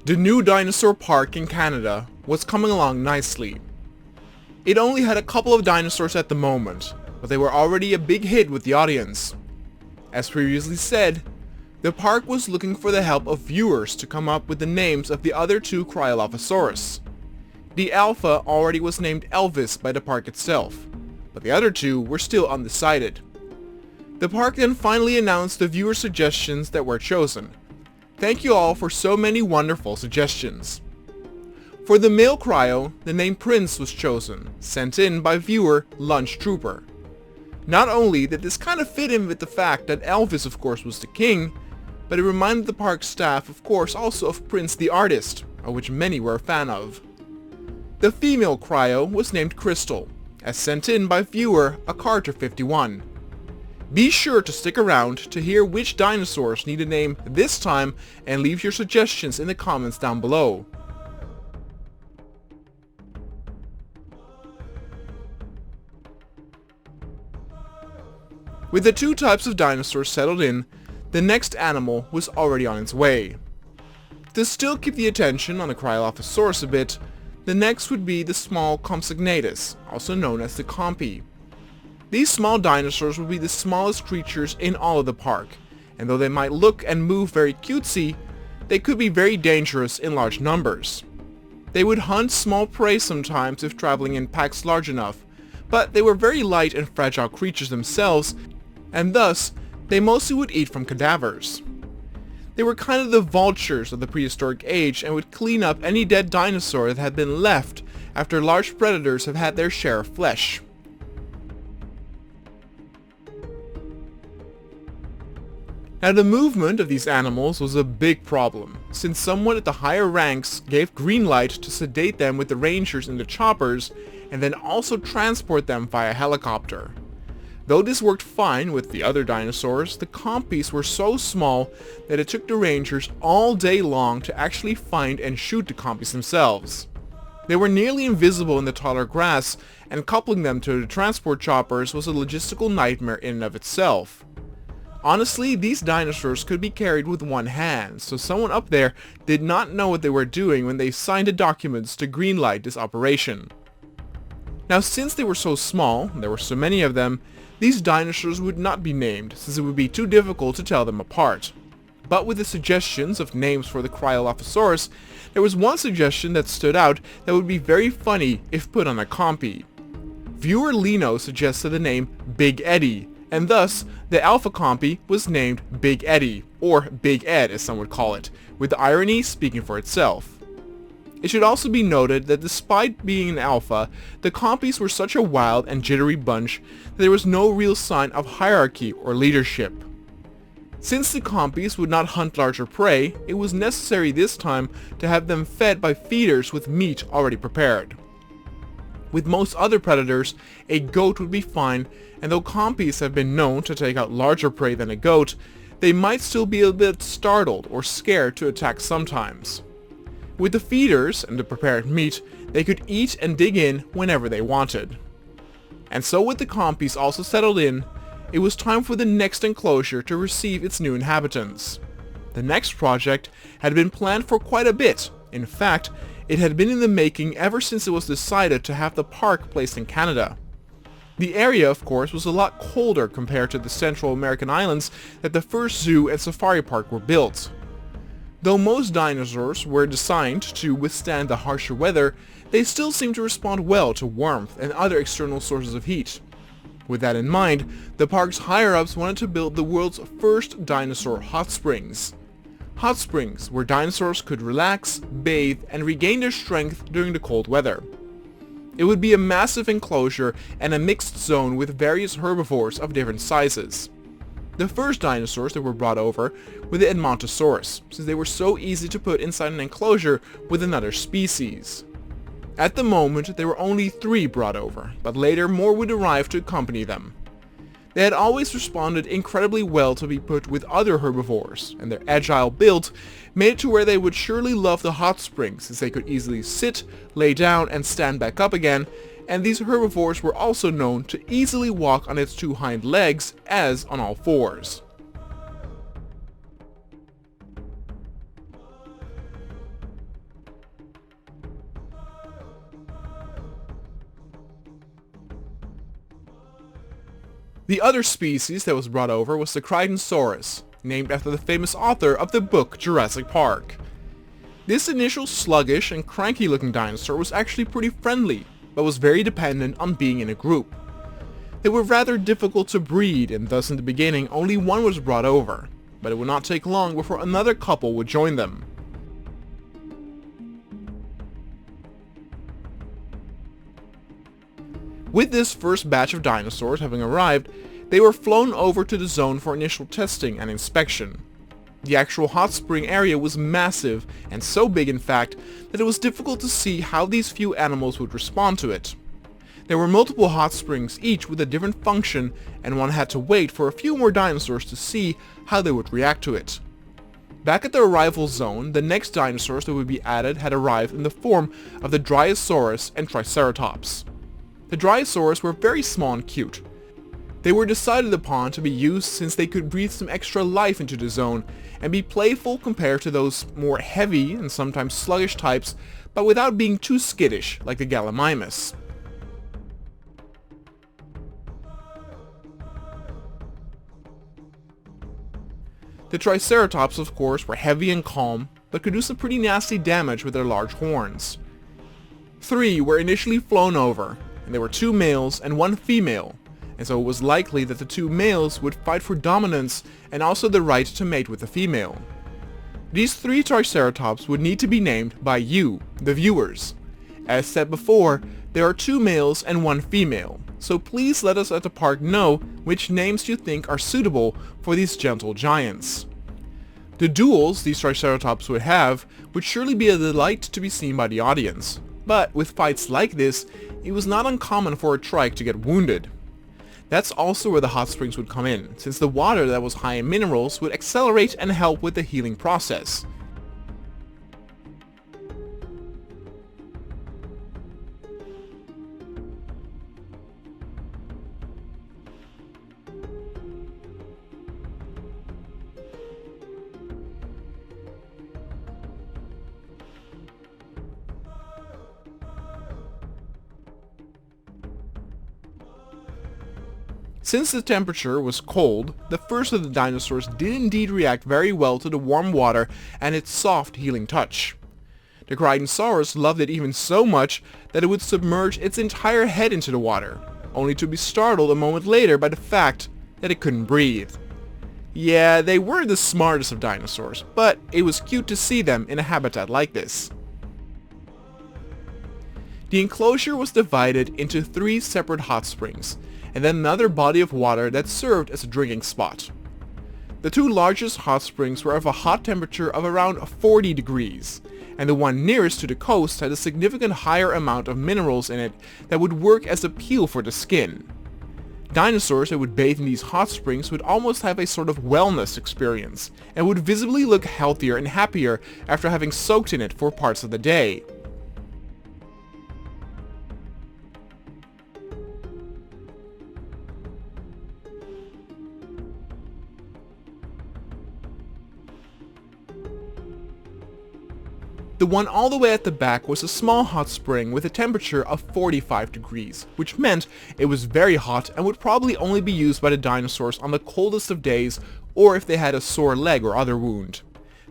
The new dinosaur park in Canada was coming along nicely. It only had a couple of dinosaurs at the moment, but they were already a big hit with the audience. As previously said, the park was looking for the help of viewers to come up with the names of the other two Cryolophosaurus. The alpha already was named Elvis by the park itself, but the other two were still undecided. The park then finally announced the viewer suggestions that were chosen. Thank you all for so many wonderful suggestions. For the male cryo, the name Prince was chosen, sent in by viewer Lunch Trooper. Not only did this kind of fit in with the fact that Elvis of course was the king, but it reminded the park staff of course also of Prince the artist, of which many were a fan of. The female cryo was named Crystal, as sent in by viewer A Carter51. Be sure to stick around to hear which dinosaurs need a name this time and leave your suggestions in the comments down below. With the two types of dinosaurs settled in, the next animal was already on its way. To still keep the attention on the Cryolophosaurus a bit, the next would be the small Compsognathus, also known as the Compy. These small dinosaurs would be the smallest creatures in all of the park, and though they might look and move very cutesy, they could be very dangerous in large numbers. They would hunt small prey sometimes if traveling in packs large enough, but they were very light and fragile creatures themselves, and thus they mostly would eat from cadavers. They were kind of the vultures of the prehistoric age and would clean up any dead dinosaur that had been left after large predators have had their share of flesh. Now the movement of these animals was a big problem, since someone at the higher ranks gave green light to sedate them with the rangers in the choppers and then also transport them via helicopter. Though this worked fine with the other dinosaurs, the Compies were so small that it took the rangers all day long to actually find and shoot the Compies themselves. They were nearly invisible in the taller grass, and coupling them to the transport choppers was a logistical nightmare in and of itself. Honestly, these dinosaurs could be carried with one hand, so someone up there did not know what they were doing when they signed the documents to greenlight this operation. Now since they were so small, and there were so many of them, these dinosaurs would not be named, since it would be too difficult to tell them apart. But with the suggestions of names for the Cryolophosaurus, there was one suggestion that stood out that would be very funny if put on a Compy. Viewer Lino suggested the name Big Eddie, and thus the Alpha Compy was named Big Eddie, or Big Ed as some would call it, with the irony speaking for itself. It should also be noted that despite being an alpha, the Compies were such a wild and jittery bunch that there was no real sign of hierarchy or leadership. Since the Compies would not hunt larger prey, it was necessary this time to have them fed by feeders with meat already prepared. With most other predators, a goat would be fine, and though Compies have been known to take out larger prey than a goat, they might still be a bit startled or scared to attack sometimes. With the feeders and the prepared meat, they could eat and dig in whenever they wanted. And so with the Compies also settled in, it was time for the next enclosure to receive its new inhabitants. The next project had been planned for quite a bit. In fact, it had been in the making ever since it was decided to have the park placed in Canada. The area, of course, was a lot colder compared to the Central American islands that the first zoo and safari park were built. Though most dinosaurs were designed to withstand the harsher weather, they still seemed to respond well to warmth and other external sources of heat. With that in mind, the park's higher-ups wanted to build the world's first dinosaur hot springs. Hot springs where dinosaurs could relax, bathe, and regain their strength during the cold weather. It would be a massive enclosure and a mixed zone with various herbivores of different sizes. The first dinosaurs that were brought over were the Edmontosaurus, since they were so easy to put inside an enclosure with another species. At the moment, there were only 3 brought over, but later more would arrive to accompany them. They had always responded incredibly well to be put with other herbivores, and their agile build made it to where they would surely love the hot springs, since they could easily sit, lay down, and stand back up again, and these herbivores were also known to easily walk on its 2 hind legs as on all 4s. The other species that was brought over was the Dinosaurus, named after the famous author of the book Jurassic Park. This initial sluggish and cranky looking dinosaur was actually pretty friendly, but was very dependent on being in a group. They were rather difficult to breed, and thus in the beginning only one was brought over, but it would not take long before another couple would join them. With this first batch of dinosaurs having arrived, they were flown over to the zone for initial testing and inspection. The actual hot spring area was massive, and so big in fact, that it was difficult to see how these few animals would respond to it. There were multiple hot springs, each with a different function, and one had to wait for a few more dinosaurs to see how they would react to it. Back at the arrival zone, the next dinosaurs that would be added had arrived in the form of the Drysaurus and Triceratops. The Drysaurs were very small and cute. They were decided upon to be used since they could breathe some extra life into the zone and be playful compared to those more heavy and sometimes sluggish types, but without being too skittish like the Gallimimus. The Triceratops, of course, were heavy and calm, but could do some pretty nasty damage with their large horns. 3 were initially flown over, and there were 2 males and 1 female, and so it was likely that the 2 males would fight for dominance and also the right to mate with the female. These 3 Triceratops would need to be named by you, the viewers. As said before, there are 2 males and 1 female, so please let us at the park know which names you think are suitable for these gentle giants. The duels these Triceratops would have would surely be a delight to be seen by the audience, but with fights like this, it was not uncommon for a trike to get wounded. That's also where the hot springs would come in, since the water that was high in minerals would accelerate and help with the healing process. Since the temperature was cold, the first of the dinosaurs did indeed react very well to the warm water and its soft healing touch. The Dinosaurus loved it even so much that it would submerge its entire head into the water, only to be startled a moment later by the fact that it couldn't breathe. Yeah, they weren't the smartest of dinosaurs, but it was cute to see them in a habitat like this. The enclosure was divided into 3 separate hot springs, and then another body of water that served as a drinking spot. The 2 largest hot springs were of a hot temperature of around 40 degrees, and the one nearest to the coast had a significant higher amount of minerals in it that would work as a peel for the skin. Dinosaurs that would bathe in these hot springs would almost have a sort of wellness experience, and would visibly look healthier and happier after having soaked in it for parts of the day. The one all the way at the back was a small hot spring with a temperature of 45 degrees, which meant it was very hot and would probably only be used by the dinosaurs on the coldest of days or if they had a sore leg or other wound.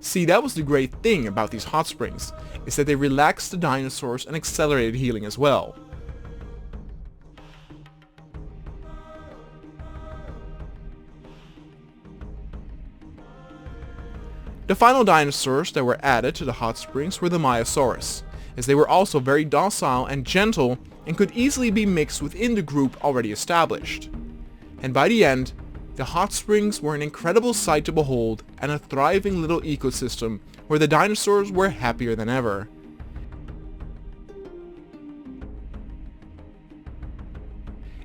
See, that was the great thing about these hot springs, is that they relaxed the dinosaurs and accelerated healing as well. The final dinosaurs that were added to the hot springs were the Maiasaurus, as they were also very docile and gentle and could easily be mixed within the group already established. And by the end, the hot springs were an incredible sight to behold and a thriving little ecosystem where the dinosaurs were happier than ever.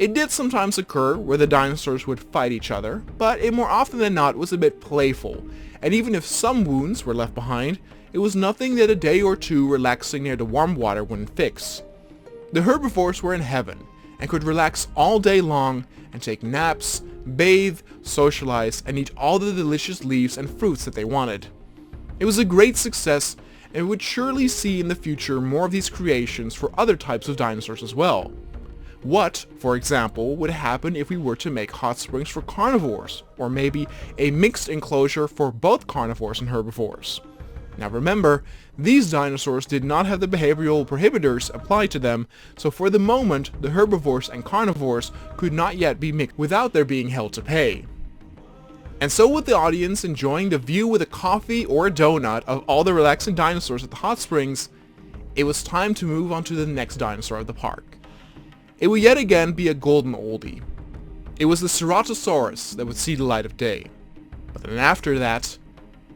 It did sometimes occur where the dinosaurs would fight each other, but it more often than not was a bit playful, and even if some wounds were left behind, it was nothing that a day or 2 relaxing near the warm water wouldn't fix. The herbivores were in heaven, and could relax all day long and take naps, bathe, socialize, and eat all the delicious leaves and fruits that they wanted. It was a great success, and we would surely see in the future more of these creations for other types of dinosaurs as well. What, for example, would happen if we were to make hot springs for carnivores, or maybe a mixed enclosure for both carnivores and herbivores? Now remember, these dinosaurs did not have the behavioral prohibitors applied to them, so for the moment, the herbivores and carnivores could not yet be mixed without their being held to pay. And so with the audience enjoying the view with a coffee or a donut of all the relaxing dinosaurs at the hot springs, it was time to move on to the next dinosaur of the park. It would yet again be a golden oldie. It was the Ceratosaurus that would see the light of day. But then after that,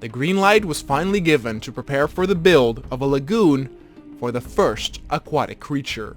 the green light was finally given to prepare for the build of a lagoon for the first aquatic creature.